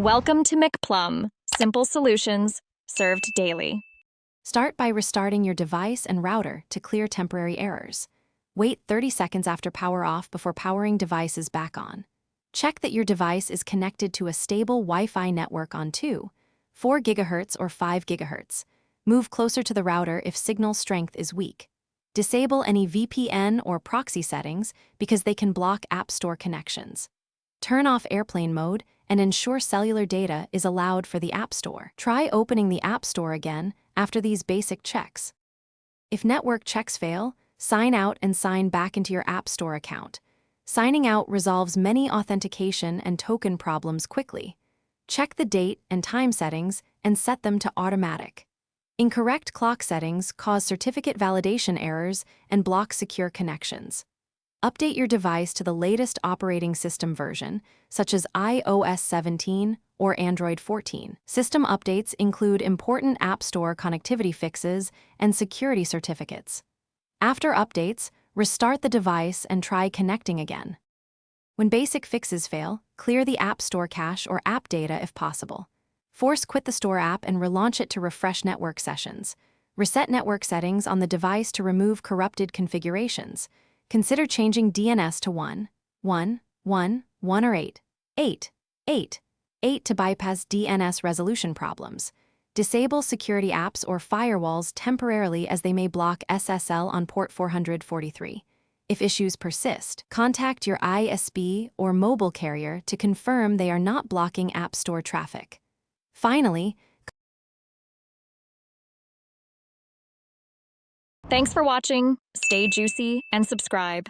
Welcome to McPlum, simple solutions served daily. Start by restarting your device and router to clear temporary errors. Wait 30 seconds after power off before powering devices back on. Check that your device is connected to a stable Wi-Fi network on 4 GHz or 5 GHz. Move closer to the router if signal strength is weak. Disable any VPN or proxy settings because they can block App Store connections. Turn off airplane mode and ensure cellular data is allowed for the App Store. Try opening the App Store again after these basic checks. If network checks fail, sign out and sign back into your App Store account. Signing out resolves many authentication and token problems quickly. Check the date and time settings and set them to automatic. Incorrect clock settings cause certificate validation errors and block secure connections. Update your device to the latest operating system version, such as iOS 17 or Android 14. System updates include important App Store connectivity fixes and security certificates. After updates, restart the device and try connecting again. When basic fixes fail, clear the App Store cache or app data if possible. Force quit the store app and relaunch it to refresh network sessions. Reset network settings on the device to remove corrupted configurations. Consider changing DNS to 1 or 8 to bypass DNS resolution problems. Disable security apps or firewalls temporarily as they may block SSL on port 443. If issues persist, contact your ISP or mobile carrier to confirm they are not blocking App Store traffic. Finally, Thanks for watching. Stay juicy and subscribe.